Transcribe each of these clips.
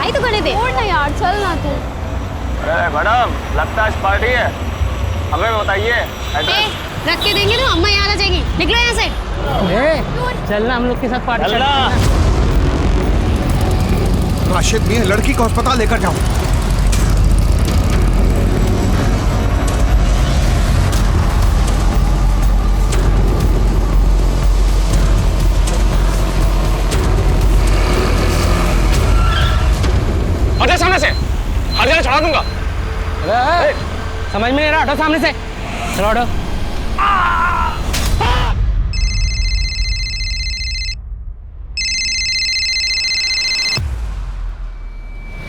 पढ़ाई तो करने दे। छोड़ ना यार, चल ना तू। अरे मैडम, लगता है पार्टी है, हमें बताइए एड्रेस। रख के देंगे तो अम्मा यहाँ आ जाएगी। निकलो यहाँ से। चलना हम लोग के साथ पार्टी। राशिद मियां, लड़की को अस्पताल लेकर जाओ। हटे सामने से, हट जाना, चढ़ा दूंगा। अरे समझ में नहीं रहा, हटो सामने से। चलो हटो।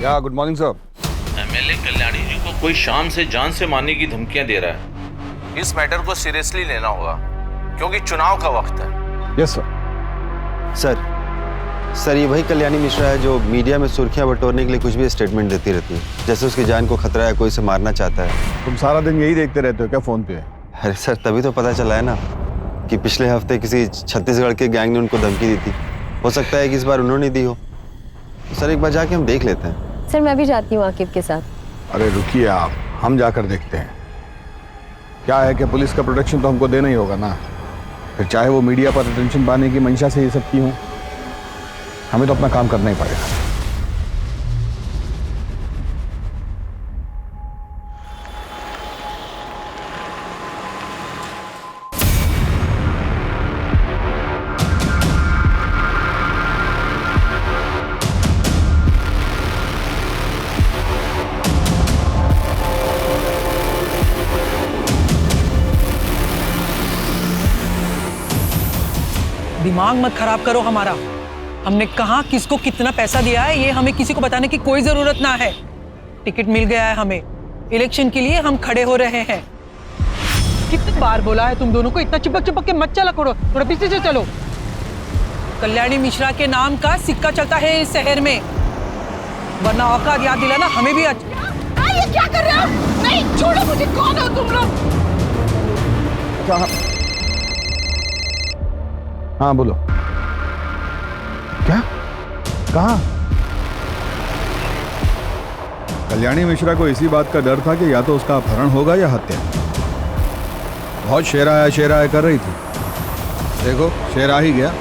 या good morning sir. MLA Kalyani ji को कोई शाम से जान से मारने की धमकियां दे रहा है। इस मैटर को सीरियसली लेना होगा क्योंकि चुनाव का वक्त है। Yes sir. सर ये वही कल्याणी मिश्रा है जो मीडिया में सुर्खियां बटोरने के लिए कुछ भी स्टेटमेंट देती रहती है, जैसे उसकी जान को खतरा है, कोई से मारना चाहता है। तुम सारा दिन यही देखते रहते हो क्या फोन पे? अरे सर तभी तो पता चला है ना कि पिछले हफ्ते किसी छत्तीसगढ़ के गैंग ने उनको धमकी दी थी। हो सकता है कि इस बार उन्होंने दी हो। तो सर एक बार जाके हम देख लेते हैं। सर मैं भी जाती हूँ आकिब के साथ। अरे रुकिए आप, हम जाकर देखते हैं। क्या है कि पुलिस का प्रोटेक्शन तो हमको देना ही होगा ना, फिर चाहे वो मीडिया पर अटेंशन पाने की मंशा से ये सब की हो, हमें तो अपना काम करना ही पड़ेगा। दिमाग मत खराब करो हमारा। हमने कहा किसको कितना पैसा दिया है ये हमें किसी को बताने की कोई जरूरत ना है। टिकट मिल गया है हमें, इलेक्शन के लिए हम खड़े हो रहे हैं। कितनी बार बोला है तुम दोनों को इतना चिपक चिपक के मत चला करो, थोड़ा पीछे से चलो। कल्याणी मिश्रा के नाम का सिक्का चलता है इस शहर में, वरना औकात याद दिलाना हमें भी। ये क्या कर रहे हो? नहीं छोड़ो मुझे, कौन हो तुम लोग? हाँ बोलो। क्या? कहाँ? कल्याणी मिश्रा को इसी बात का डर था कि या तो उसका अपहरण होगा या हत्या। बहुत शेरा कर रही थी, देखो शेर आ ही गया।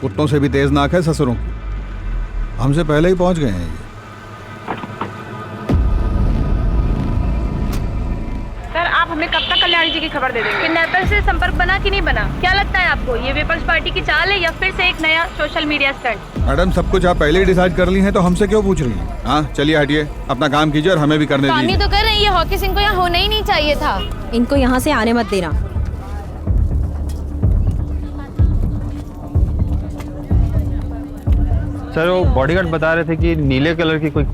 कुत्तों से भी तेज नाक है ससुरों की, हमसे पहले ही पहुंच गए हैं ये। हमें कब तक कल्याणी जी की खबर दे देंगे? किडनैपर से संपर्क बना कि नहीं बना? क्या लगता है आपको, ये पीपल्स पार्टी की चाल है या फिर से एक नया सोशल मीडिया स्टंट? मैडम सब कुछ आप पहले ही डिसाइड कर ली हैं तो हमसे क्यों पूछ रही हैं? हाँ चलिए हटिए, अपना काम कीजिए और हमें भी करने दीजिए। तो कर रही है, हॉकी सिंह को यहाँ होना ही नहीं चाहिए था। इनको यहाँ से आने मत देना। सर वो बॉडीगार्ड बता रहे थे कि नीले कलर की कोई।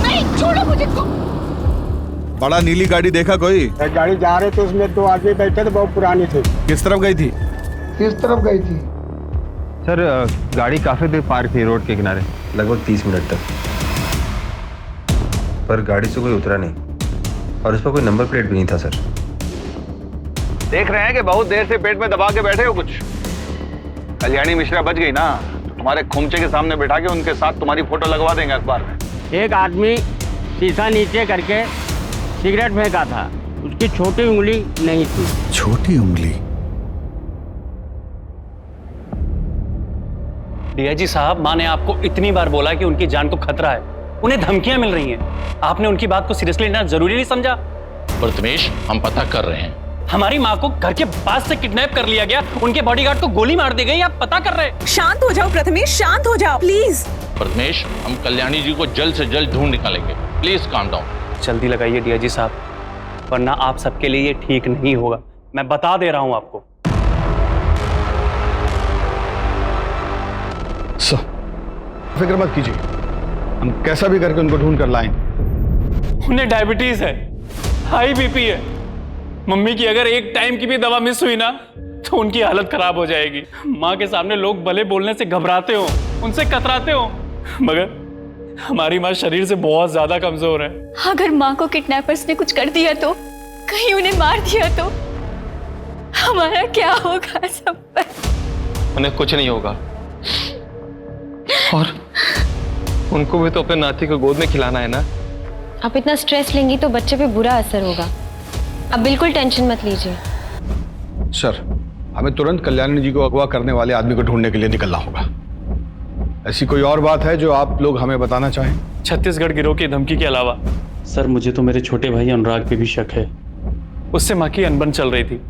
नहीं छोड़ो मुझे। बड़ा नीली गाड़ी देखा कोई? गाड़ी जा रहे थे, उसमें 2 आदमी बैठे थे, बहुत पुरानी थी। किस तरफ गई थी? किस तरफ गई थी? सर गाड़ी काफी देर पार्क थी रोड के किनारे, लगभग 30 मिनट तक, पर गाड़ी से कोई उतरा नहीं और उस पर कोई नंबर प्लेट भी नहीं था। सर देख रहे हैं कि बहुत देर से पेट में दबा के बैठे हो कुछ। कल्याणी मिश्रा बच गई ना, तुम्हारे खुमचे के सामने बैठा के उनके साथ तुम्हारी फोटो लगवा देंगे अखबार में। एक आदमी शीशा नीचे करके सिगरेट फेंका था, उसकी छोटी उंगली नहीं थी। छोटी उंगली? डीआईजी साहब, माँ ने आपको इतनी बार बोला कि उनकी जान को खतरा है, उन्हें धमकियां मिल रही हैं। आपने उनकी बात को सीरियसली लेना जरूरी नहीं समझा? प्रथमेश, हम पता कर रहे हैं। हमारी माँ को घर के पास से किडनैप कर लिया गया, उनके बॉडीगार्ड को गोली मार दी गई, आप पता कर रहे हैं। शांत हो जाओ प्रथमेश, शांत हो जाओ प्लीज। प्रथमेश, हम कल्याणी जी को जल्द से जल्द ढूंढ निकालेंगे, प्लीज काम डाउन। जल्दी लगाइए डीआईजी साहब, वरना आप सबके लिए ये ठीक नहीं होगा, मैं बता दे रहा हूं आपको। सर फिक्र मत कीजिए, हम कैसा भी करके उनको ढूंढ कर लाएंगे। उन्हें डायबिटीज है, हाई बीपी है, मम्मी की अगर एक टाइम की भी दवा मिस हुई ना तो उनकी हालत खराब हो जाएगी। माँ के सामने लोग भले बोलने से घबराते हो, उनसे कतराते हो, मगर हमारी माँ शरीर से बहुत ज्यादा कमजोर है। अगर माँ को किडनैपर्स ने कुछ कर दिया तो कहीं उन्हें मार दिया तो हमारा क्या होगा सब पर? उन्हें कुछ नहीं होगा, और उनको भी तो अपने नाती को गोद में खिलाना है ना। आप इतना स्ट्रेस लेंगी तो बच्चे पे बुरा असर होगा। आप बिल्कुल टेंशन मत लीजिए। सर, हमें तुरंत कल्याणी जी को अगवा करने वाले आदमी को ढूंढने के लिए निकलना होगा। ऐसी कोई और बात है जो आप लोग हमें बताना चाहें? छत्तीसगढ़ गिरोह की धमकी के अलावा सर, मुझे तो मेरे छोटे भाई अनुराग पे भी शक है। उससे माँ की अनबन चल रही थी।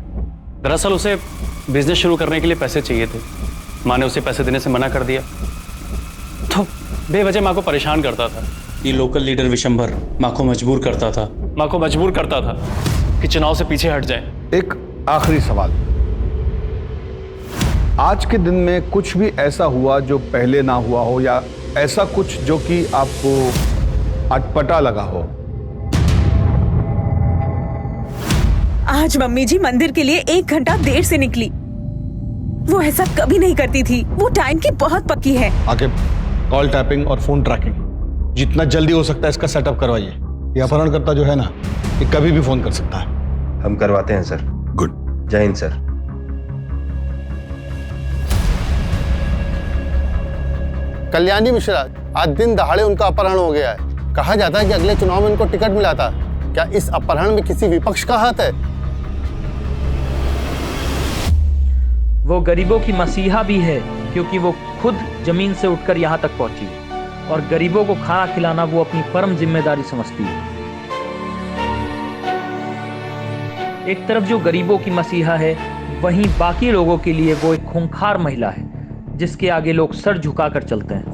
दरअसल उसे बिजनेस शुरू करने के लिए पैसे चाहिए थे। माँ ने उसे पैसे देने से मना कर दिया, तो बेवजह माँ को परेशान करता था। ये लोकल लीडर विशंभर माँ को मजबूर करता था कि चुनाव से पीछे हट जाए। एक आखिरी सवाल, आज के दिन में कुछ भी ऐसा हुआ जो पहले ना हुआ हो, या ऐसा कुछ जो कि आपको अटपटा लगा हो? आज मम्मी जी मंदिर के लिए 1 घंटा देर से निकली। वो ऐसा कभी नहीं करती थी। वो टाइम की बहुत पक्की है। आगे कॉल टैपिंग और फोन ट्रैकिंग जितना जल्दी हो सकता है इसका सेटअप करवाइए। ये अपहरणकर्ता जो है ना, ये कभी भी फोन कर सकता है। हम करवाते हैं सर। गुड। जय हिंद सर। कल्याणी मिश्रा, आज दिन दहाड़े उनका अपहरण हो गया है। कहा जाता है कि अगले चुनाव में उनको टिकट मिला था। क्या इस अपहरण में किसी विपक्ष का हाथ है? वो गरीबों की मसीहा भी है, क्योंकि वो खुद जमीन से उठकर यहाँ तक पहुंची और गरीबों को खाना खिलाना वो अपनी परम जिम्मेदारी समझती है। एक तरफ जो गरीबों की मसीहा है, वहीं बाकी लोगों के लिए वो एक खूंखार महिला है जिसके आगे लोग सर झुकाकर चलते हैं।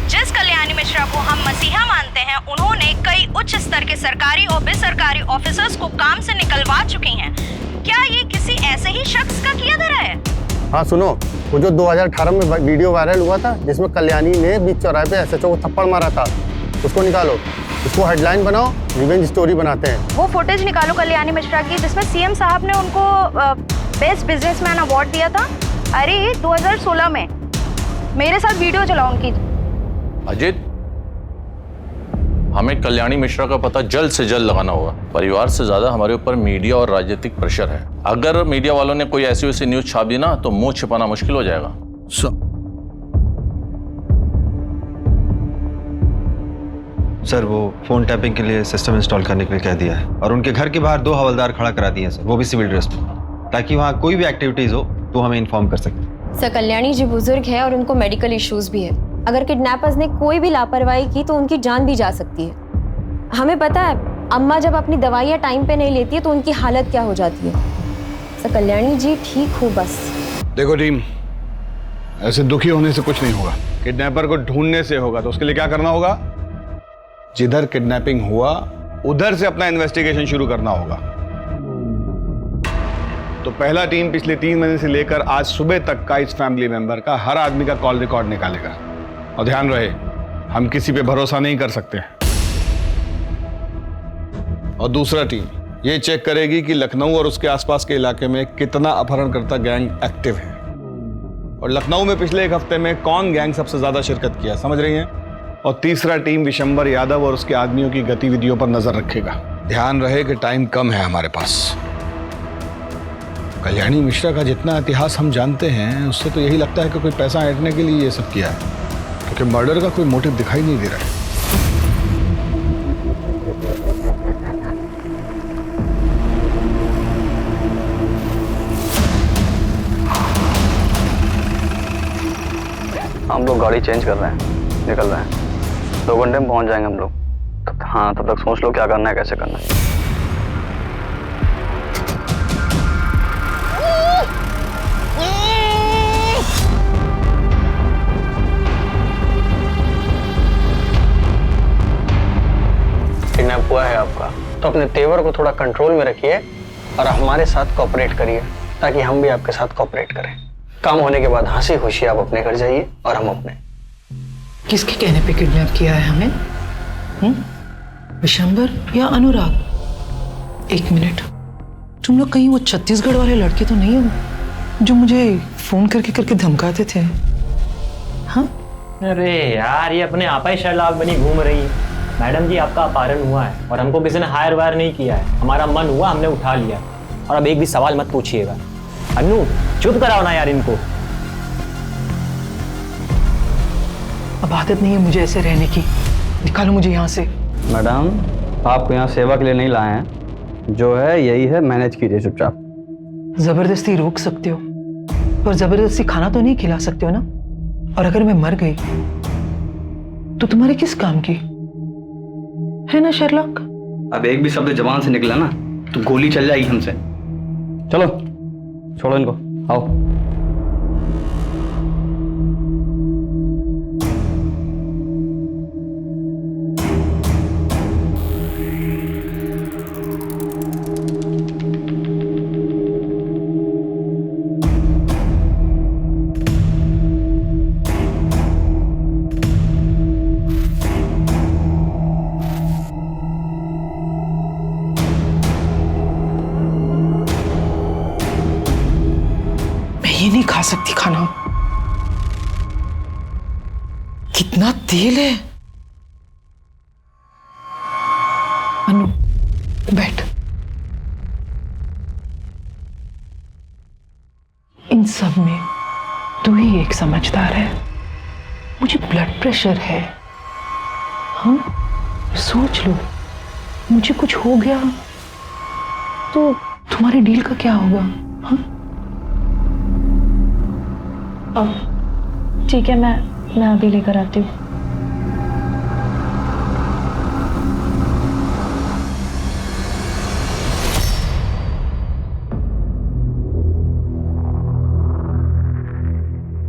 जिस कल्याणी मिश्रा को हम मसीहा मानते हैं, उन्होंने कई उच्च स्तर के सरकारी और बेसरकारी ऑफिसर्स को काम से निकलवा चुकी हैं। क्या ये किसी ऐसे ही शख्स का किया धरा है? हाँ सुनो, वो जो 2018 में वीडियो वायरल हुआ था जिसमें कल्याणी ने बीच चौराहे पे एसएचओ को थप्पड़ मारा था, उसको निकालो, उसको हेडलाइन बनाओ, रिवेंज स्टोरी बनाते हैं। वो फुटेज निकालो कल्याणी मिश्रा की जिसमें सीएम साहब ने उनको बेस्ट बिजनेसमैन अवार्ड दिया था। अरे 2016 में मेरे साथ वीडियो चलाओ उनकी। अजीत, हमें कल्याणी मिश्रा का पता जल्द से जल्द लगाना होगा। परिवार से ज्यादा हमारे ऊपर मीडिया और राजनीतिक प्रेशर है। अगर मीडिया वालों ने कोई ऐसी वैसी न्यूज छाप दी ना, तो मुंह छिपाना मुश्किल हो जाएगा। सर, वो फोन टैपिंग के लिए सिस्टम इंस्टॉल करने के लिए कह दिया है, और उनके घर के बाहर 2 हवलदार खड़ा करा दिए सर, वो भी सिविल ड्रेस में, ताकि वहाँ कोई भी एक्टिविटीज हो तो हमें इन्फॉर्म कर सकें। सर, कल्याणी जी बुजुर्ग है और उनको मेडिकल इश्यूज भी है। अगर किडनैपर्स ने कोई भी लापरवाही की तो उनकी जान भी जा सकती है। हमें पता है अम्मा जब अपनी दवाइयाँ टाइम पे नहीं लेती है तो उनकी हालत क्या हो जाती है। सर, कल्याणी जी ठीक हो बस। देखो टीम, ऐसे दुखी होने से कुछ नहीं होगा। किडनैपर को ढूंढने से होगा। तो उसके लिए क्या करना होगा? जिधर किडनैपिंग हुआ उधर से अपना इन्वेस्टिगेशन शुरू करना होगा। तो पहला टीम पिछले 3 महीने से लेकर आज सुबह तक का इस फैमिली मेंबर का हर आदमी का कॉल रिकॉर्ड निकालेगा। और ध्यान रहे, हम किसी पे भरोसा नहीं कर सकते। और दूसरा टीम ये चेक करेगी कि लखनऊ और उसके आसपास के इलाके में कितना अपहरणकर्ता गैंग एक्टिव है, और लखनऊ में पिछले 1 हफ्ते में कौन गैंग सबसे ज्यादा शिरकत किया, समझ रही हैं? और तीसरा टीम विशंबर यादव और उसके आदमियों की गतिविधियों पर नजर रखेगा। ध्यान रहे कि टाइम कम है हमारे पास। कल्याणी मिश्रा का जितना इतिहास हम जानते हैं उससे तो यही लगता है कि कोई पैसा ऐंठने के लिए ये सब किया है, क्योंकि मर्डर का कोई मोटिव दिखाई नहीं दे रहा है। हम लोग गाड़ी चेंज कर रहे हैं, निकल रहे हैं। 2 घंटे में पहुंच जाएंगे हम लोग। हाँ, तब तक सोच लो क्या करना है, कैसे करना है। किडनैप हुआ है आपका, तो अपने तेवर को थोड़ा कंट्रोल में रखिए और हमारे साथ कोऑपरेट करिए, ताकि हम भी आपके साथ कोऑपरेट करें। काम होने के बाद हंसी खुशी आप अपने घर जाइए और हम अपने। किसके कहने पे किडनैप किया है हमें? विशंबर या अनुराग? 1 मिनट, तुम लोग कहीं वो छत्तीसगढ़ वाले लड़के तो नहीं हो जो मुझे फोन करके धमकाते थे? हाँ, अरे यार, ये अपने आप ही शर्लाक बनी घूम रही है। मैडम जी, आपका अपहरण हुआ है और हमको किसी ने हायर वायर नहीं किया है। हमारा मन हुआ, हमने उठा लिया। और अब एक भी सवाल मत पूछिएगा। अनु, चुप कराओ ना यार इनको। अब आदत नहीं है मुझे ऐसे रहने की। निकालो मुझे यहाँ से। मैडम, आपको यहाँ सेवा के लिए नहीं लाए हैं। जो है यही है, मैनेज कीजिए चुपचाप। जबरदस्ती रोक सकते हो, पर जबरदस्ती खाना तो नहीं खिला सकते हो ना। और अगर मैं मर गई तो तुम्हारे किस काम की है ना शर्लॉक? अब एक भी शब्द जबान से निकला ना तो गोली चल जाएगी हमसे। चलो छोड़ो इनको, आओ। ये नहीं खा सकती खाना। कितना तेल है। अनु, बैठ। इन सब में तू ही एक समझदार है। मुझे ब्लड प्रेशर है। हाँ, सोच लो, मुझे कुछ हो गया तो तुम्हारे डील का क्या होगा? हाँ, ठीक है, मैं अभी लेकर आती हूँ।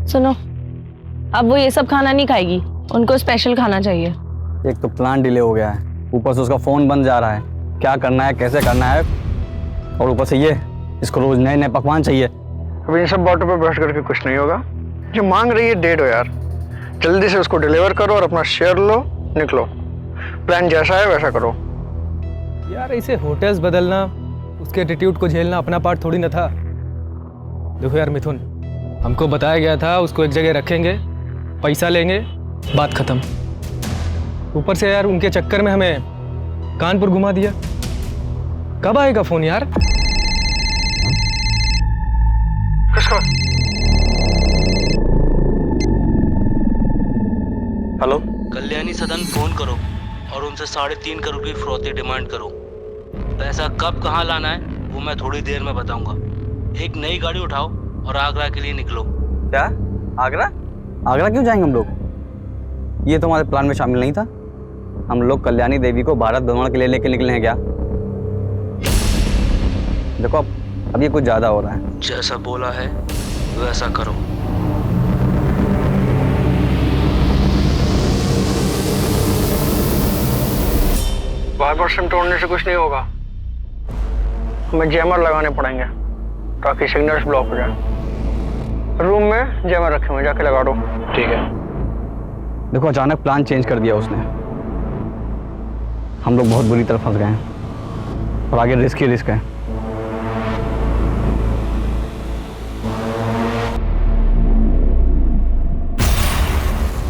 सुनो, अब वो ये सब खाना नहीं खाएगी, उनको स्पेशल खाना चाहिए। एक तो प्लान डिले हो गया है, ऊपर से उसका फोन बंद जा रहा है। क्या करना है, कैसे करना है, और ऊपर से ये इसको रोज नए नए पकवान चाहिए। अब इन सब बातों पे बहस करके कुछ नहीं होगा। जो मांग रही है दे दो यार। जल्दी से उसको डिलीवर करो और अपना शेयर लो, निकलो। प्लान जैसा है वैसा करो। यार ऐसे होटल्स बदलना, उसके एटीट्यूड को झेलना अपना पार्ट थोड़ी ना था। देखो यार मिथुन, हमको बताया गया था उसको एक जगह रखेंगे, पैसा लेंगे, बात खत्म। ऊपर से यार उनके चक्कर में हमें कानपुर घुमा दिया। कब आएगा फोन यार? किसका? हेलो, कल्याणी सदन फोन करो और उनसे 3.5 करोड़ की फिरौती डिमांड करो। पैसा कब कहाँ लाना है वो मैं थोड़ी देर में बताऊंगा। एक नई गाड़ी उठाओ और आगरा के लिए निकलो। क्या? आगरा? आगरा क्यों जाएंगे हम लोग? ये तो हमारे प्लान में शामिल नहीं था। हम लोग कल्याणी देवी को भारत भ्रमण के लिए लेके निकले हैं क्या? देखो अब ये कुछ ज्यादा हो रहा है। जैसा बोला है वैसा करो। वाइब्रेशन तोड़ने से कुछ नहीं होगा। हमें जैमर लगाने पड़ेंगे ताकि सिग्नल्स ब्लॉक हो जाए। रूम में जैमर रखे हुए, जाके लगा दो। ठीक है। देखो अचानक प्लान चेंज कर दिया उसने। हम लोग बहुत बुरी तरह फंस गए हैं और आगे रिस्क ही रिस्क है।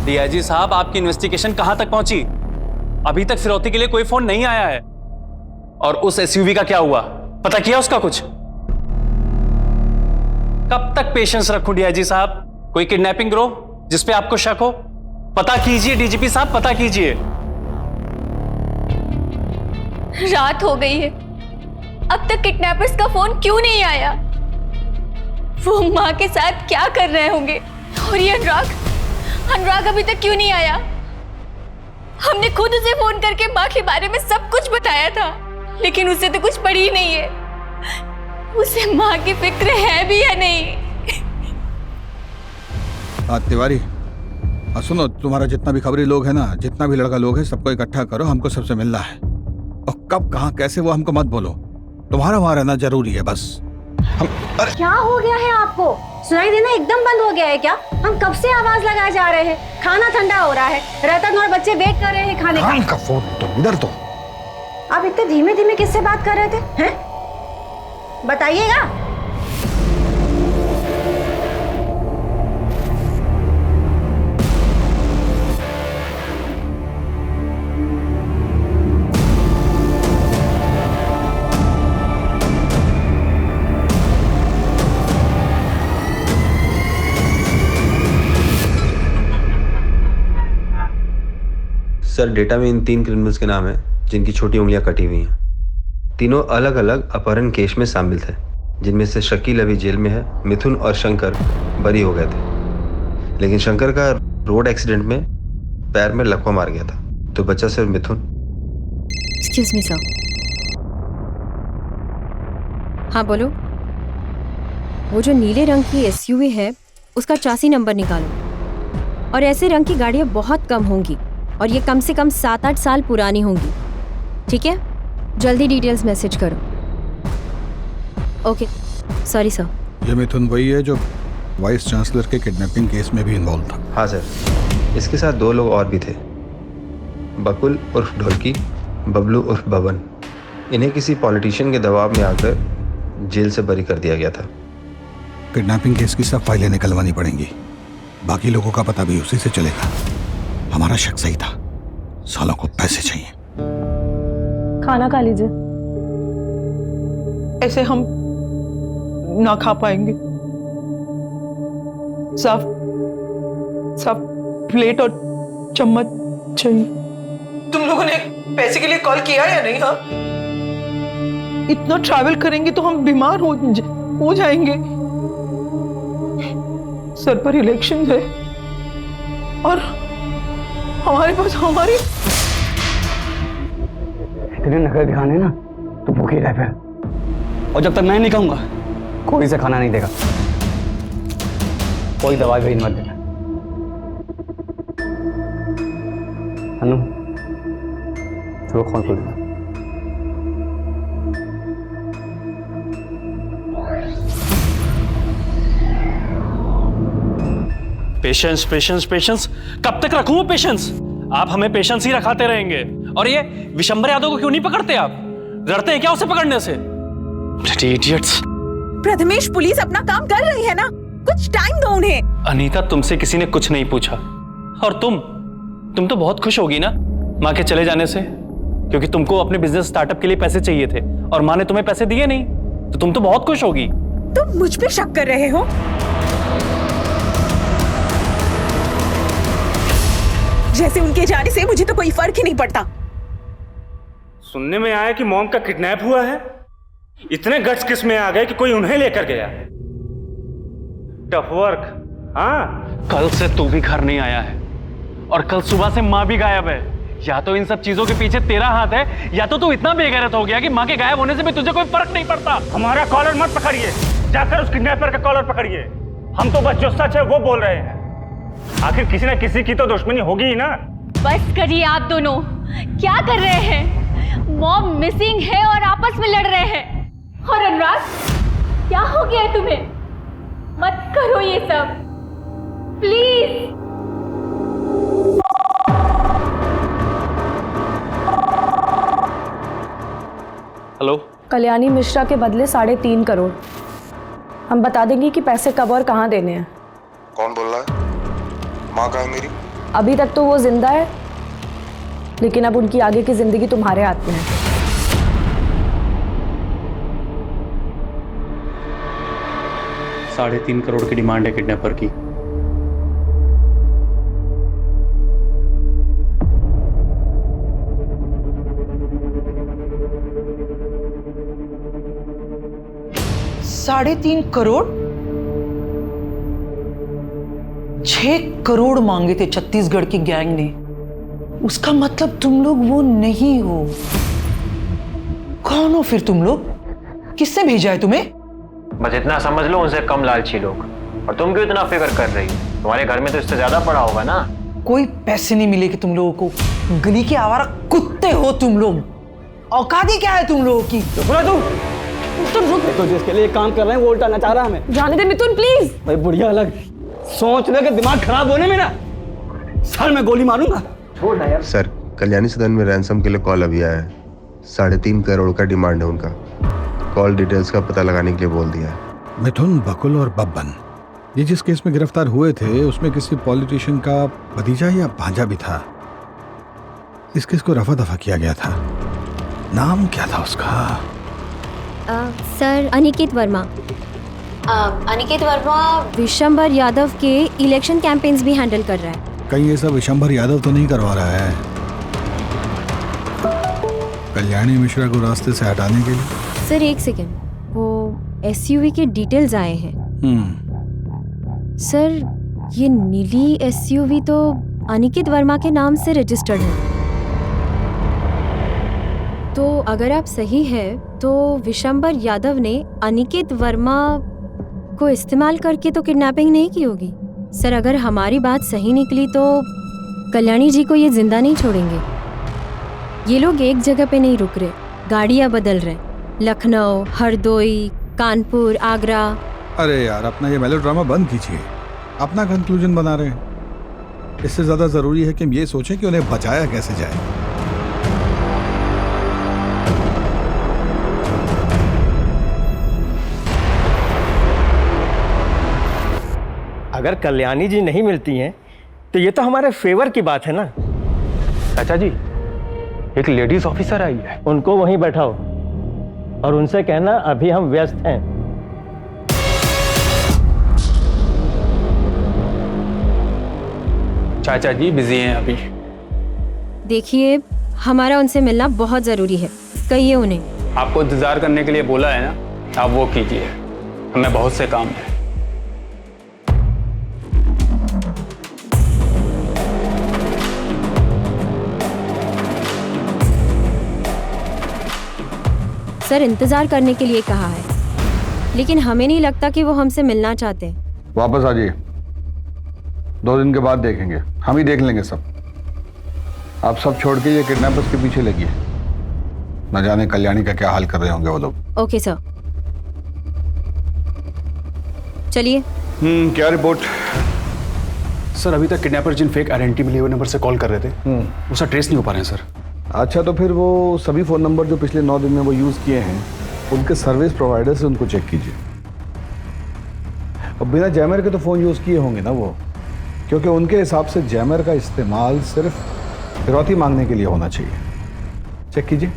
डीआईजी साहब, आपकी इन्वेस्टिगेशन कहां तक पहुंची? अभी तक फिरौती के लिए कोई फोन नहीं आया है। और उस एसयूवी का क्या हुआ, पता किया उसका कुछ? कब तक पेशेंस रखूं डीआईजी साहब? कोई किडनैपिंग गिरोह जिस पे आपको शक हो? पता कीजिए डीजीपी साहब, पता कीजिए। रात हो गई है, अब तक किडनैपर्स का फोन क्यों नहीं आया? वो माँ के साथ क्या कर रहे होंगे? और ये अनुराग अभी तक क्यों नहीं आया? हमने खुद उसे फोन करके माँ के बारे में सब कुछ बताया था, लेकिन उसे तो कुछ पड़ी ही नहीं है। उसे माँ की फिक्र है भी या नहीं? तिवारी, सुनो, तुम्हारा जितना भी खबरी लोग है ना, जितना भी लड़का लोग है, सबको इकट्ठा करो, हमको सबसे मिलना है। और कब कहाँ कैसे वो हमको मत बोलो, तुम्हारा वहां रहना जरूरी है बस। क्या हो गया है आपको? सुनाई देना एकदम बंद हो गया है क्या? हम कब से आवाज लगाए जा रहे हैं, खाना ठंडा हो रहा है, रतन और बच्चे वेट कर रहे हैं खाने का। फोन तो इधर तो। आप इतने धीमे धीमे किससे बात कर रहे थे हैं? बताइएगा। सर डेटा में इन 3 क्रिमिनल्स के नाम है जिनकी छोटी उंगलियां कटी हुई हैं। तीनों अलग अलग अपहरण केस में शामिल थे, जिनमें से शकील अभी जेल में है, मिथुन और शंकर बरी हो गए थे। लेकिन शंकर का रोड एक्सीडेंट में पैर में लकवा मार गया था, तो बचा सिर्फ मिथुन। Excuse me sir. हाँ बोलो। वो जो नीले रंग की एसयूवी है उसका चासी नंबर निकालो। और ऐसे रंग की गाड़ियाँ बहुत कम होंगी और ये कम से कम 7-8 साल पुरानी होंगी। ठीक है, जल्दी डिटेल्स मैसेज करो। Okay, sorry sir. ये मिथुन वही है जो वाइस चांसलर के किडनैपिंग केस में भी इन्वॉल्व था? हाँ सर, इसके साथ 2 लोग और भी थे, बकुल उर्फ ढोलकी, बबलू उर्फ बबन। इन्हें किसी पॉलिटिशियन के दबाव में आकर जेल से बरी कर दिया गया था। किडनैपिंग केस की सब फाइलें निकलवानी पड़ेंगी, बाकी लोगों का पता भी उसी से चलेगा। हमारा शक सही था, सालों को पैसे चाहिए। खाना खा लीजिए। ऐसे हम ना खा पाएंगे। साफ साफ प्लेट और चम्मच चाहिए। तुम लोगों ने पैसे के लिए कॉल किया या नहीं? हाँ, इतना ट्रैवल करेंगे तो हम बीमार हो जाएंगे। सर पर इलेक्शन है और हमारे पास हमारी इतने नखरे दिखाने ना तो भूखी रह फिर, और जब तक मैं नहीं कहूंगा कोई से खाना नहीं देगा। कोई दवाई भी मत देना। अनु, चलो खोल खोल देना। पेशेंस पेशेंस पेशेंस, कब तक रखूं वो पेशेंस? आप हमें पेशेंस ही रखाते रहेंगे। और ये विशंबर यादव को क्यों नहीं पकड़ते आप? डरते हैं क्या उसे पकड़ने से? इडियट्स। प्रथमेश, पुलिस अपना काम कर रही है ना, कुछ टाइम दो उन्हें। अनीता, तुमसे किसी ने कुछ नहीं पूछा। और तुम तो बहुत खुश होगी ना माँ के चले जाने से, क्योंकि तुमको अपने बिजनेस स्टार्टअप के लिए पैसे चाहिए थे और माँ ने तुम्हें पैसे दिए नहीं, तो तुम तो बहुत खुश होगी। तुम मुझ पे शक कर रहे हो? जैसे उनके जाने से मुझे तो कोई फर्क ही नहीं पड़ता। सुनने में आया कि मॉम का किडनैप हुआ है। इतने गट्स किस में आ गए कि कोई उन्हें लेकर गया। Tough work. हाँ, कल से तू भी घर नहीं आया है और कल सुबह से माँ भी गायब है। या तो इन सब चीजों के पीछे तेरा हाथ है, या तो तू इतना बेगैरत हो गया कि माँ के गायब होने से भी तुझे कोई फर्क नहीं पड़ता। हमारा कॉलर मत पकड़िए, जाकर उस किडनैपर का कॉलर पकड़िए। हम तो बस जो सच है वो बोल रहे हैं। आखिर किसी न किसी की तो दुश्मनी होगी ही ना। बस करिए आप दोनों, क्या कर रहे हैं? मॉम मिसिंग है और आपस में लड़ रहे हैं। और अनुराग, क्या हो गया है तुम्हें? मत करो ये सब, प्लीज। हेलो, कल्याणी मिश्रा के बदले 3.5 करोड़। हम बता देंगे कि पैसे कब और कहाँ देने हैं। कौन बोल रहा है? माँ कहाँ है मेरी? अभी तक तो वो जिंदा है, लेकिन अब उनकी आगे की जिंदगी तुम्हारे हाथ में है। $3.5 करोड़ की डिमांड है किडनैपर की। $3.5 करोड़? 6 करोड़ मांगे थे छत्तीसगढ़ की गैंग ने। उसका मतलब तुम लोग वो नहीं हो। कौन हो फिर तुम लोग? किसने भेजा है तुम्हें? बस इतना समझ लो, उनसे कम लालची लोग। और तुम क्यों इतना फिक्र कर रही हो? तुम्हारे घर में तो इससे ज्यादा पड़ा होगा ना। कोई पैसे नहीं मिलेगे तुम लोगों को। गली के आवारा कुत्ते हो तुम लोग। औकात ही क्या है तुम लोगों की? तो जिसके लिए काम कर रहे हैं वो उल्टा नचा रहा हमें। जाने दे मिथुन, प्लीज। भाई बुढ़िया अलग सोच ले कि दिमाग खराब होने में ना सर में गोली मारूंगा। छोड़ ना यार। सर, कल्याणी सदन में रैंसम के लिए कॉल अभी आया है। 3.5 करोड़ का डिमांड है उनका। कॉल डिटेल्स का पता लगाने के लिए बोल दिया है। मिथुन, बकुल और बब्बन, ये जिस केस में गिरफ्तार हुए थे उसमें किसी पॉलिटिशियन का भतीजा या भांजा भी था। इस केस को रफा दफा किया गया था। नाम क्या था उसका? सर, अनिकेत वर्मा। अनिकेत वर्मा विशंबर यादव के इलेक्शन कैंपेन्स भी हैंडल कर रहा है। कहीं ये सब विशंबर यादव तो नहीं करवा रहा है? कल्याणी मिश्रा को रास्ते से हटाने के लिए? सर एक सेकेंड, वो एसयूवी के डिटेल्स आए हैं। सर ये नीली एसयूवी तो अनिकेत वर्मा के नाम से रजिस्टर्ड है। तो अगर आप सही है तो विशंबर यादव ने अनिकेत वर्मा को इस्तेमाल करके तो किडनैपिंग नहीं की होगी। सर अगर हमारी बात सही निकली तो कल्याणी जी को ये जिंदा नहीं छोड़ेंगे। ये लोग एक जगह पे नहीं रुक रहे, गाड़ियाँ बदल रहे, लखनऊ, हरदोई, कानपुर, आगरा। अरे यार अपना ये मेलोड्रामा बंद कीजिए, अपना कंक्लूजन बना रहे हैं। इससे ज्यादा जरूरी है कि हम ये सोचें कि उन्हें बचाया कैसे जाए। अगर कल्याणी जी नहीं मिलती हैं तो ये तो हमारे फेवर की बात है ना। चाचा जी, एक लेडीज ऑफिसर आई है। उनको वहीं बैठाओ और उनसे कहना अभी हम व्यस्त हैं। चाचा जी बिजी हैं अभी। देखिए हमारा उनसे मिलना बहुत जरूरी है, कहिए उन्हें। आपको इंतजार करने के लिए बोला है ना, आप वो कीजिए, हमें बहुत से काम है। सर इंतजार करने के लिए कहा है, लेकिन हमें नहीं लगता कि वो हमसे मिलना चाहते हैं। वापस आ जाइए, 2 दिन के बाद देखेंगे, हम ही देख लेंगे सब। आप सब छोड़ के ये किडनैपर्स के पीछे लगिए, न जाने कल्याणी का क्या हाल कर रहे होंगे वो लोग। ओके सर, चलिए। क्या रिपोर्ट? सर अभी तक किडनैपर जिन फेक आइडेंटिटी मिली हुए नंबर से कॉल कर रहे थे उसका ट्रेस नहीं हो पा रहे हैं सर। अच्छा, तो फिर वो सभी फ़ोन नंबर जो पिछले 9 दिन में वो यूज़ किए हैं उनके सर्विस प्रोवाइडर से उनको चेक कीजिए। अब बिना जैमर के तो फ़ोन यूज़ किए होंगे ना वो, क्योंकि उनके हिसाब से जैमर का इस्तेमाल सिर्फ फिरौती मांगने के लिए होना चाहिए। चेक कीजिए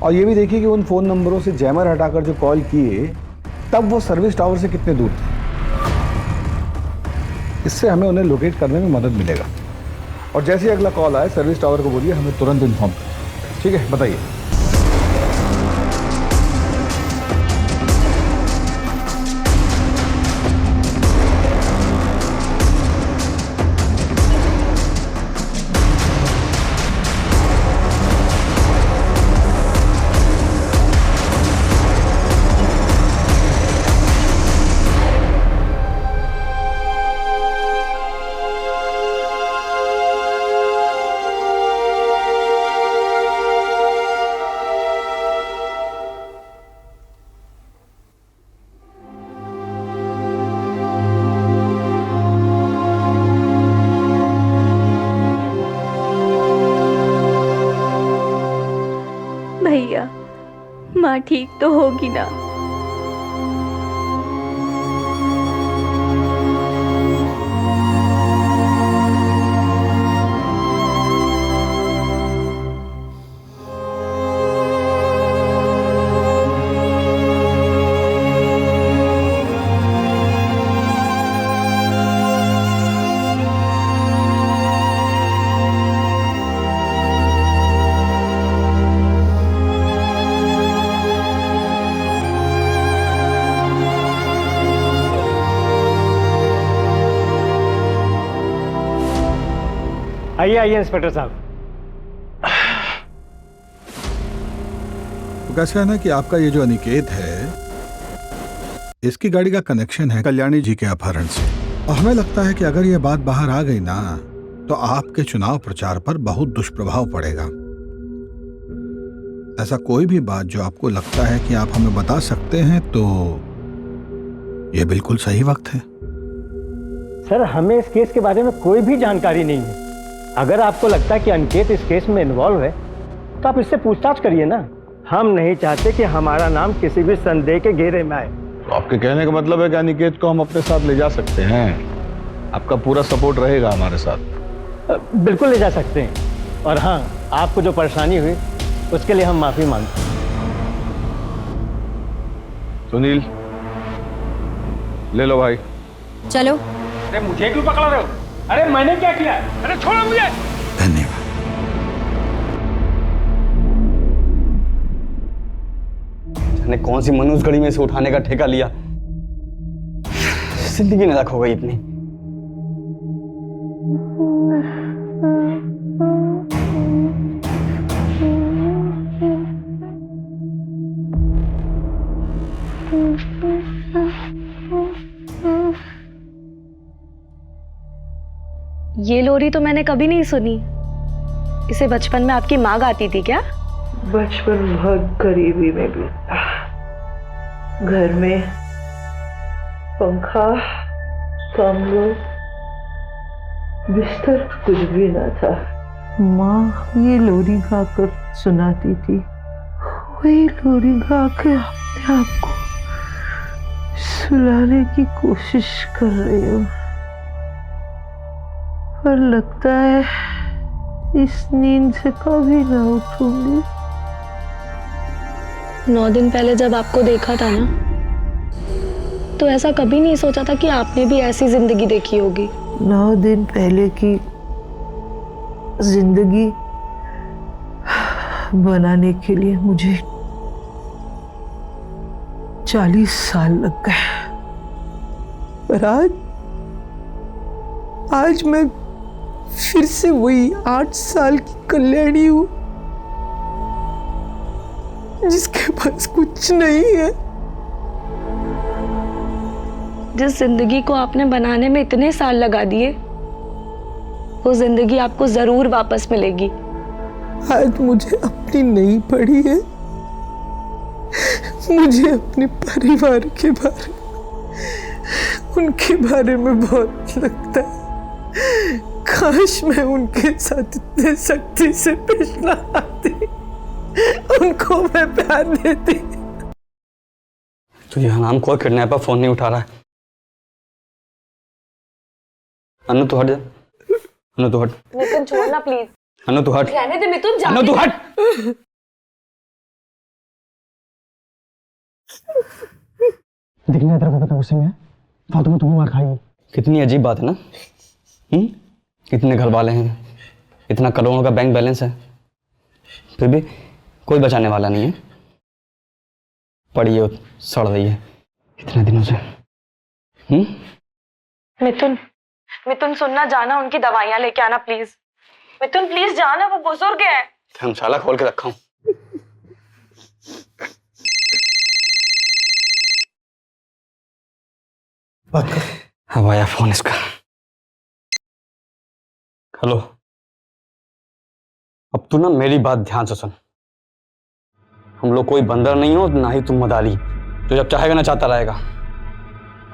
और ये भी देखिए कि उन फ़ोन नंबरों से जैमर हटाकर जो कॉल किए तब वो सर्विस टावर से कितने दूर थे। इससे हमें उन्हें लोकेट करने में मदद मिलेगा। और जैसे ही अगला कॉल आए सर्विस टावर को बोलिए हमें तुरंत इन्फॉर्म करें। ठीक है, बताइए। भैया माँ ठीक तो होगी ना? आइए आइए इंस्पेक्टर साहब। तो कैसा है ना कि आपका ये जो अनिकेत है इसकी गाड़ी का कनेक्शन है कल्याणी जी के अपहरण से, और हमें लगता है कि अगर ये बात बाहर आ गई ना तो आपके चुनाव प्रचार पर बहुत दुष्प्रभाव पड़ेगा। ऐसा कोई भी बात जो आपको लगता है कि आप हमें बता सकते हैं तो ये बिल्कुल सही वक्त है। सर हमें इस केस के बारे में कोई भी जानकारी नहीं है। अगर आपको लगता है कि अनिकेत इस केस में इन्वॉल्व है तो आप इससे पूछताछ करिए ना। हम नहीं चाहते कि हमारा नाम किसी भी संदेह के घेरे में आए। तो आपके कहने का मतलब है कि अनिकेत को हम अपने साथ ले जा सकते हैं? आपका पूरा सपोर्ट रहेगा हमारे साथ? बिल्कुल ले जा सकते हैं। और हाँ, आपको जो परेशानी हुई उसके लिए हम माफी मांगते हैं। सुनील ले लो भाई। चलो। अरे मुझे क्यों पकड़ा रहे हो? अरे मैंने क्या किया? अरे छोड़ो मुझे। धन्यवाद। मैंने कौन सी मनुष्य घड़ी में से उठाने का ठेका लिया, जिंदगी नरक हो गई इतनी। ये लोरी तो मैंने कभी नहीं सुनी। इसे बचपन में आपकी माँ गाती थी क्या? बचपन बहुत गरीबी में बीता। घर में पंखा, कमरा, बिस्तर कुछ भी न था। माँ ये लोरी गाकर सुनाती थी, वही लोरी गा के अपने आप को सुलाने की कोशिश कर रही हूँ, पर लगता है इस नींद से कभी ना उठूंगी। 9 दिन पहले जब आपको देखा था ना, तो ऐसा कभी नहीं सोचा था कि आपने भी ऐसी जिंदगी देखी होगी। 9 दिन पहले की जिंदगी बनाने के लिए मुझे 40 साल लग गए, पर आज मैं फिर से वही 8 साल की कल्याणी हूं, जिसके पास कुछ नहीं है। जिस जिंदगी को आपने बनाने में इतने साल लगा दिए, वो जिंदगी आपको जरूर वापस मिलेगी। आज मुझे अपनी नहीं पड़ी है, मुझे अपने परिवार के बारे में, उनके बारे में बहुत लगता है। काश मैं उनके साथ इतने सख्ती से पेश ना आती, उनको मैं प्यार देती। तो ये हराम खोर किडनैपर फोन नहीं उठा रहा है। अनु तू हट जा, अनु तू हट। मिथुन छोड़ना प्लीज। अनु तू हट। रहने दे मिथुन, अनु तू हट। दिखने तेरे को कितना गुस्से में है, फालतू में तुम्हें मार खाएगी। कितनी अजीब बात है ना। इतने घर वाले हैं, इतना करोड़ों का बैंक बैलेंस है, फिर भी कोई बचाने वाला नहीं है। पड़ी है, सड़ रही है इतने दिनों से। मिथुन सुनना, जाना उनकी दवाइयां लेके आना प्लीज। मिथुन प्लीज जाना, वो बुजुर्ग है। धर्मशाला खोल के रखा हूं। अब आया फोन इसका। हेलो, अब तू ना मेरी बात ध्यान से सुन। हम लोग कोई बंदर नहीं हो, ना ही तुम मदाली जो जब चाहेगा ना चाहता रहेगा।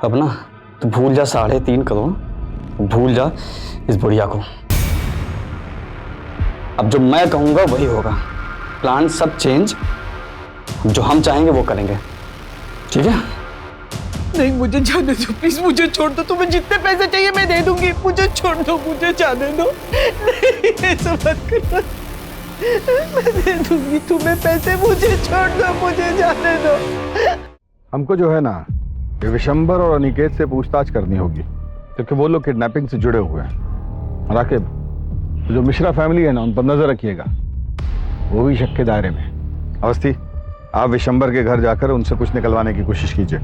अब ना तू भूल जा 3.5 करोड़, भूल जा इस बुढ़िया को। अब जो मैं कहूंगा वही होगा। प्लान सब चेंज, जो हम चाहेंगे वो करेंगे, ठीक है? नहीं, मुझे जाने दो प्लीज, मुझे छोड़ दो। तुम्हें जितने पैसे चाहिए मैं दे दूंगी, मुझे छोड़ दो, मुझे जाने दो। नहीं, ऐसा मत करना, मैं दे दूंगी तुम्हें पैसे, मुझे छोड़ दो, मुझे जाने दो। हमको जो है ना, ये विशंबर और अनिकेत से पूछताछ करनी होगी, क्योंकि वो लोग किडनैपिंग से जुड़े हुए हैं। राकिब, जो मिश्रा फैमिली है ना, उन पर नजर रखिएगा, वो भी शक के दायरे में। अवस्थी, आप विशंबर के घर जाकर उनसे कुछ निकलवाने की कोशिश कीजिए,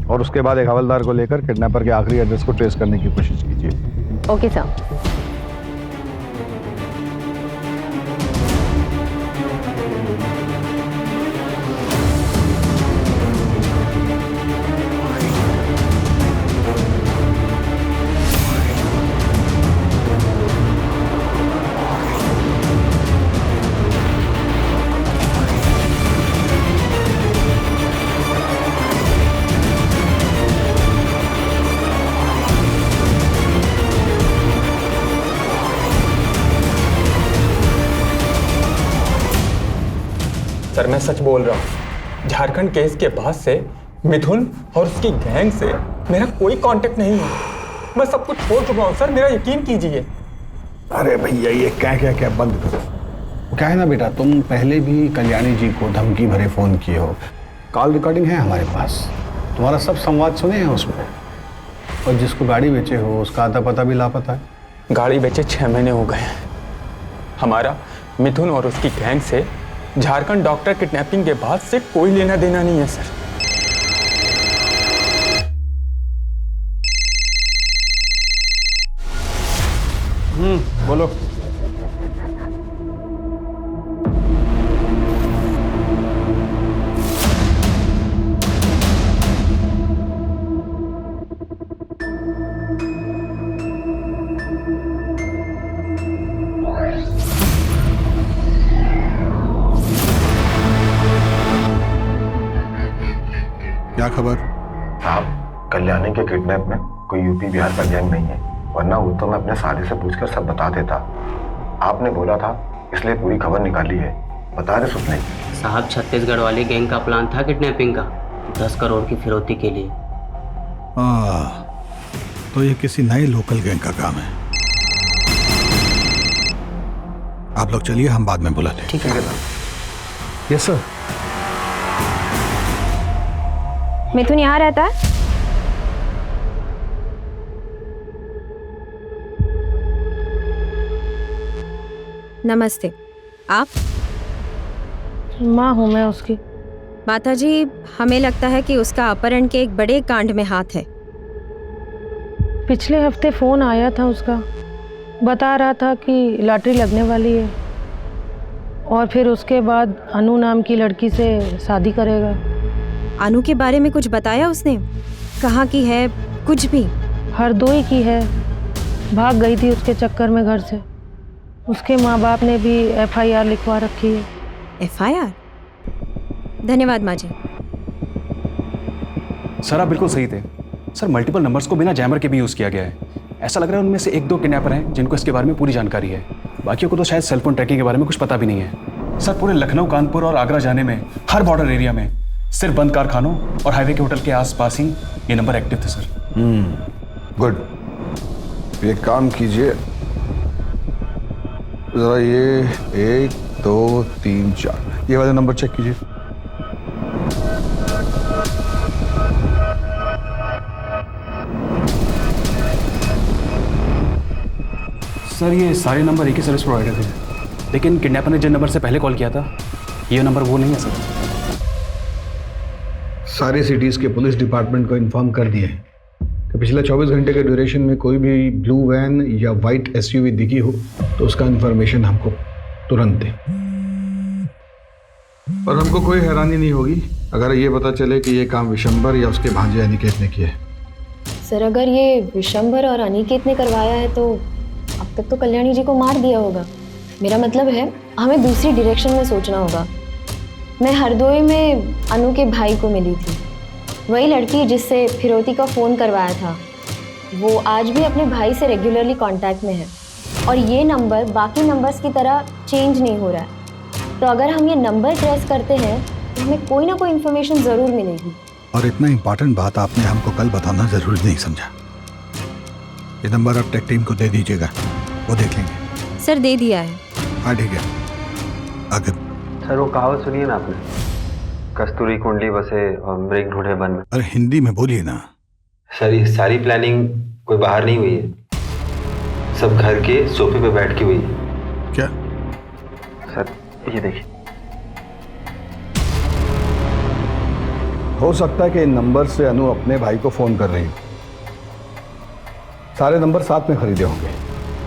और उसके बाद एक हवलदार को लेकर किडनैपर के आखिरी एड्रेस को ट्रेस करने की कोशिश कीजिए। Okay sir. सर मैं सच बोल रहा हूँ, झारखंड केस के बाद से मिथुन और उसकी गैंग से मेरा कोई कांटेक्ट नहीं है। मैं सब कुछ छोड़ चुका हूँ सर, मेरा यकीन कीजिए। अरे भैया, ये क्या बंद करो। क्या है ना बेटा, तुम पहले भी कल्याणी जी को धमकी भरे फोन किए हो। कॉल रिकॉर्डिंग है हमारे पास, तुम्हारा सब संवाद सुने हैं उसमें। और जिसको गाड़ी बेचे हो उसका आता पता भी लापता है। गाड़ी बेचे 6 महीने हो गए हैं। हमारा मिथुन और उसकी गैंग से झारखंड डॉक्टर किडनैपिंग के बाद से कोई लेना देना नहीं है सर। बोलो। क्या खबर? साहब, कल्याणी के किडनैप में कोई यूपी बिहार का गैंग नहीं है, वरना वो तो मैं अपने साथी से पूछकर सब बता देता। आपने बोला था इसलिए पूरी खबर निकाली है। बता रहे सुपने साहब, छत्तीसगढ़ वाले गैंग का प्लान था किडनैपिंग का 10 करोड़ की फिरौती के लिए। तो ये किसी नए लोकल गैंग का काम है। आप लोग चलिए, हम बाद में बुलाते हैं। ठीक है। Yes sir. मिथुन यहाँ रहता है? नमस्ते, आप? माँ हूँ मैं उसकी। माता जी, हमें लगता है कि उसका अपहरण के एक बड़े कांड में हाथ है। पिछले हफ्ते फ़ोन आया था उसका, बता रहा था कि लॉटरी लगने वाली है और फिर उसके बाद अनु नाम की लड़की से शादी करेगा। अनु के बारे में कुछ बताया उसने? कहाँ की है? कुछ भी? हरदोई की है, भाग गई थी उसके चक्कर में घर से। उसके माँ बाप ने भी FIR लिखवा रखी है। FIR? धन्यवाद माँ जी। सर आप बिल्कुल सही थे सर, मल्टीपल नंबर्स को बिना जैमर के भी यूज़ किया गया है। ऐसा लग रहा है उनमें से 1-2 किडनैपर हैं जिनको इसके बारे में पूरी जानकारी है, बाकियों को तो शायद सेलफोन ट्रैकिंग के बारे में कुछ पता भी नहीं है। सर पूरे लखनऊ, कानपुर और आगरा जाने में हर बॉर्डर एरिया में सिर्फ बंद कारखानों और हाईवे के होटल के आसपास ही ये नंबर एक्टिव थे सर। गुड। ये काम कीजिए जरा, ये 1 2 3 4 ये वाले नंबर चेक कीजिए। सर ये सारे नंबर एक ही सर्विस प्रोवाइडर थे, लेकिन किडनैपर ने जिन नंबर से पहले कॉल किया था ये नंबर वो नहीं है सर। सारे सिटीज़ के पुलिस डिपार्टमेंट को इन्फॉर्म कर दिए हैं कि पिछले 24 घंटे के ड्यूरेशन में कोई भी ब्लू वैन या वाइट SUV दिखी हो तो उसका इन्फॉर्मेशन हमको तुरंत दें। और हमको कोई हैरानी नहीं होगी अगर ये पता चले कि ये काम विशंबर या उसके भांजे अनिकेत ने किया है। सर, अगर ये विशंबर और अनिकेत ने करवाया है तो अब तक तो कल्याणी जी को मार दिया होगा। मेरा मतलब है हमें दूसरी डायरेक्शन में सोचना होगा। मैं हरदोई में अनु के भाई को मिली थी, वही लड़की जिससे फिरौती का फ़ोन करवाया था। वो आज भी अपने भाई से रेगुलरली कांटेक्ट में है और ये नंबर बाकी नंबर्स की तरह चेंज नहीं हो रहा है। तो अगर हम ये नंबर ट्रेस करते हैं तो हमें कोई ना कोई इन्फॉर्मेशन ज़रूर मिलेगी। और इतना इम्पोर्टेंट बात आपने हमको कल बताना जरूरी नहीं समझा। ये नंबर आप टेक टीम को दे दीजिएगा, वो देख लेंगे। सर दे दिया है। हाँ ठीक है, आगे। सर वो कहावत सुनिए ना आपने, कस्तूरी कुंडली बसे और मृग ढूंढे वन में। अरे हिंदी में बोलिए ना। सर ये सारी प्लानिंग कोई बाहर नहीं हुई है, सब घर के सोफे पे बैठ के हुई है। क्या? सर ये देखिए। हो सकता है कि इन नंबर से अनु अपने भाई को फोन कर रही हो। सारे नंबर साथ में खरीदे होंगे।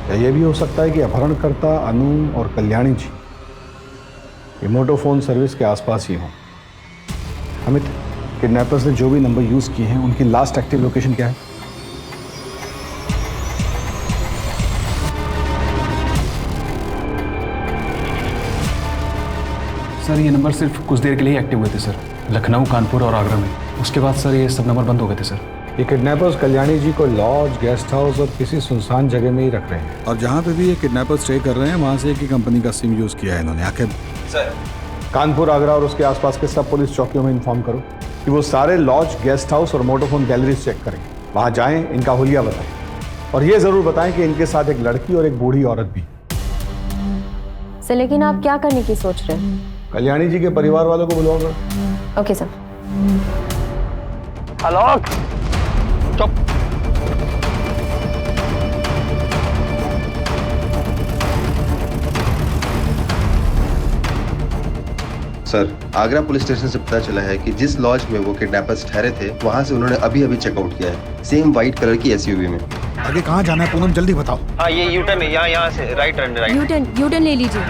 या ये भी हो सकता है कि अपहरणकर्ता अनु और कल्याणी जी ये मोटोफोन सर्विस के आसपास ही हों। अमित, किडनैपर्स ने जो भी नंबर यूज किए हैं उनकी लास्ट एक्टिव लोकेशन क्या है? सर ये नंबर सिर्फ कुछ देर के लिए एक्टिव हुए थे सर, लखनऊ, कानपुर और आगरा में। उसके बाद सर ये सब नंबर बंद हो गए थे सर। ये किडनैपर्स कल्याणी जी को लॉज, गेस्ट हाउस और किसी सुनसान जगह में ही रख रहे हैं। और जहाँ पे भी ये किडनैपर्स स्टे कर रहे हैं वहाँ से एक ही कंपनी का सिम यूज किया है इन्होंने। आखिर सर कानपुर, आगरा और उसके आसपास के सब पुलिस चौकियों में इन्फॉर्म करो कि वो सारे लॉज, गेस्ट हाउस और मोटोफोन गैलरीज चेक करें। वहाँ जाएं, इनका हुलिया बताएं और ये जरूर बताएं कि इनके साथ एक लड़की और एक बूढ़ी औरत भी। सर लेकिन आप क्या करने की सोच रहे हैं? कल्याणी जी के परिवार वालों को बुलाओगे? Okay sir. आलोक, चुप। सर, आगरा पुलिस स्टेशन से पता चला है कि जिस लॉज में वो किडनैपर्स ठहरे थे वहाँ से उन्होंने अभी अभी चेकआउट किया है, सेम व्हाइट कलर की एसयूवी में। आगे कहाँ जाना है पूनम, जल्दी बताओ। हाँ, ये यूटर्न है, यहाँ से राइट टर्न, राइट। यूटर्न ले लीजिए।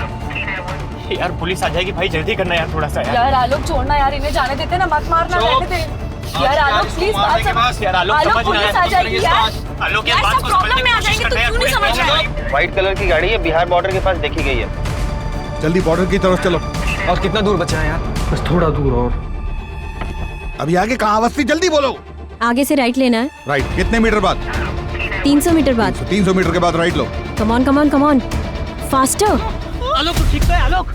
यार पुलिस आ जाएगी भाई, जल्दी करना यार थोड़ा सा। यार आलोक छोड़ना यार, इन्हें जाने देते ना, मत मारना, रहने दे। यार आलोक प्लीज बात समझ। यार आलोक पुलिस आ जाएगी यार। आलोक यार सब प्रॉब्लम में आ जाएंगे, तो क्यों नहीं समझ रहा है? व्हाइट कलर की गाड़ी है, बिहार बॉर्डर के पास देखी गई है। जल्दी बॉर्डर की तरफ चलो। और कितना दूर बचा है यार? बस थोड़ा दूर और। अभी आगे कहाँ अवस्थी, जल्दी बोलो। आगे से राइट लेना है। राइट कितने मीटर बाद? 300 मीटर बाद। 300 मीटर के बाद राइट लो। Come on come on come on, faster. Alok ठीक है आलोक।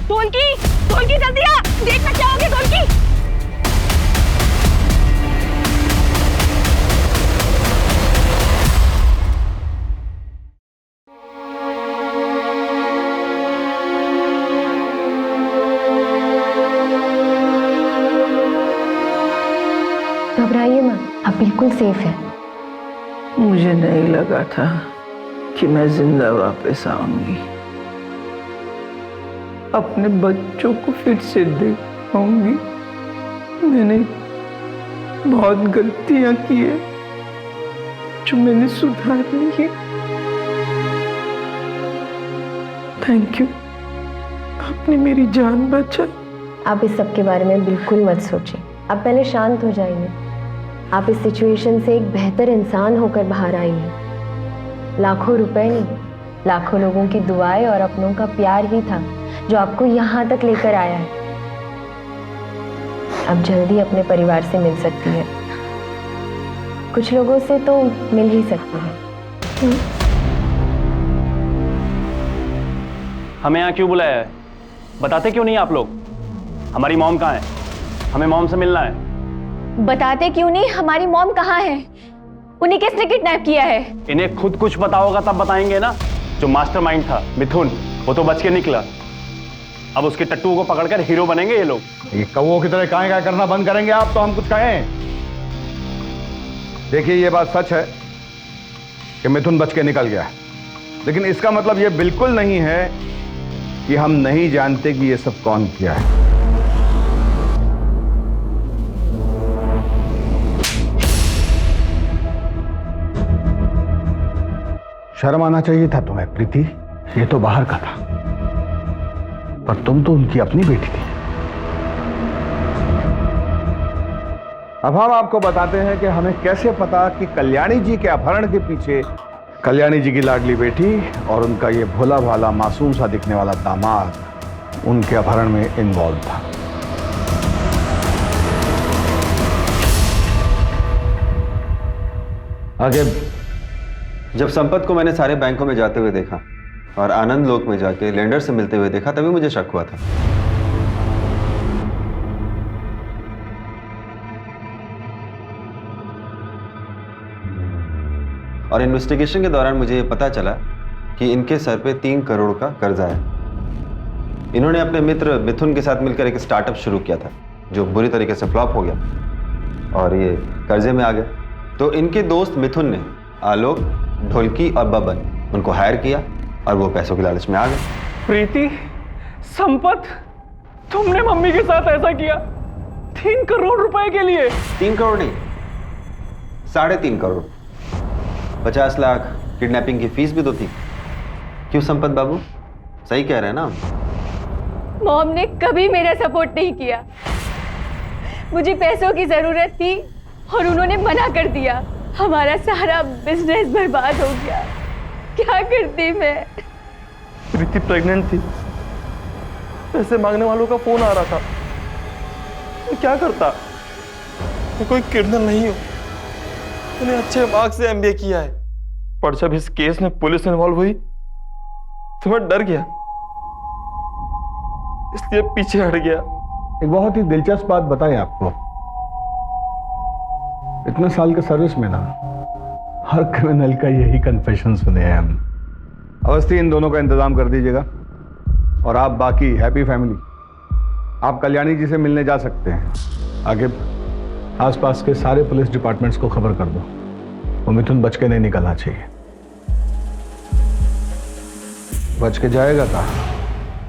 ढोलकी जल्दी आ, देखना क्या हो गया ढोलकी। घबराइए मत, आप बिल्कुल सेफ है। मुझे नहीं लगा था कि मैं जिंदा वापस आऊंगी, अपने बच्चों को फिर से देख पाऊंगी। मैंने बहुत गलतियां की है जो मैंने सुधारनी है। थैंक यू, आपने मेरी जान बचाई। आप इस सब के बारे में बिल्कुल मत सोचिए, आप पहले शांत हो जाइए। आप इस सिचुएशन से एक बेहतर इंसान होकर बाहर आई हैं। लाखों रुपए नहीं, लाखों लोगों की दुआएं और अपनों का प्यार ही था जो आपको यहाँ तक लेकर आया है। अब जल्दी अपने परिवार से मिल सकती है, कुछ लोगों से तो मिल ही सकती है। हमें यहाँ क्यों बुलाया है? बताते क्यों नहीं आप लोग? हमारी मॉम कहाँ है? हमें मॉम से मिलना है। बताते क्यों नहीं हमारी मॉम कहाँ है? उन्हें किसने किडनैप किया है? इन्हें खुद कुछ पता होगा तब बताएंगे ना। जो मास्टरमाइंड था मिथुन, वो तो बच के निकला। अब उसके टट्टू को पकड़कर हीरो बनेंगे ये लोग। ये कौवों की तरह काहे करना बंद करेंगे आप, तो हम कुछ कहें। देखिए ये बात सच है कि मिथुन बच के निकल गया, लेकिन इसका मतलब ये बिल्कुल नहीं है कि हम नहीं जानते कि ये सब कौन किया है। शर्म आना चाहिए था तुम्हें प्रीति, ये तो बाहर का था, पर तुम तो उनकी अपनी बेटी थी। अब हम आपको बताते हैं कि हमें कैसे पता कि कल्याणी जी के अपहरण के पीछे कल्याणी जी की लाडली बेटी और उनका ये भोला भाला मासूम सा दिखने वाला दामाद उनके अपहरण में इन्वॉल्व था। आगे जब संपत को मैंने सारे बैंकों में जाते हुए देखा और आनंद लोक में जाके लेंडर से मिलते हुए देखा, तभी मुझे शक हुआ था। और इन्वेस्टिगेशन के दौरान मुझे पता चला कि इनके सर पे 3 करोड़ का कर्जा है। इन्होंने अपने मित्र मिथुन के साथ मिलकर एक स्टार्टअप शुरू किया था जो बुरी तरीके से फ्लॉप हो गया और ये कर्जे में आ गया। तो इनके दोस्त मिथुन ने आलोक, ढोलकी और बबन उनको हायर किया और वो पैसों के लालच में आ गए। प्रीति, संपत, तुमने मम्मी के साथ ऐसा किया 3 करोड़ रुपए के लिए? 3 करोड़ नहीं, 3.5 करोड़। 50 लाख किडनैपिंग की फीस भी तो थी। क्यों संपत बाबू, सही कह रहे हैं ना? मॉम ने कभी मेरा सपोर्ट नहीं किया। मुझे पैसों की जरूरत थी और उन्होंने मना कर दिया। हमारा सारा बिजनेस बर्बाद हो गया। क्या करती मैं? प्रीति प्रेग्नेंट थी, पैसे मांगने वालों का फोन आ रहा था। मैं क्या करता? मैं कोई क्रिमिनल नहीं हूं, मैंने अच्छे मार्क्स से MBA किया है। पर जब इस केस में पुलिस इन्वॉल्व हुई तो मैं डर गया, इसलिए पीछे हट गया। एक बहुत ही दिलचस्प बात बताएं आपको, इतने साल के सर्विस में ना हर क्रिमिनल का यही कन्फेशन सुने हैं हम। अवस्थी, इन दोनों का इंतजाम कर दीजिएगा और आप बाकी हैप्पी फैमिली आप कल्याणी जी से मिलने जा सकते हैं। आगे आसपास के सारे पुलिस डिपार्टमेंट्स को खबर कर दो, वो मिथुन बच के नहीं निकलना चाहिए। बच के जाएगा कहाँ?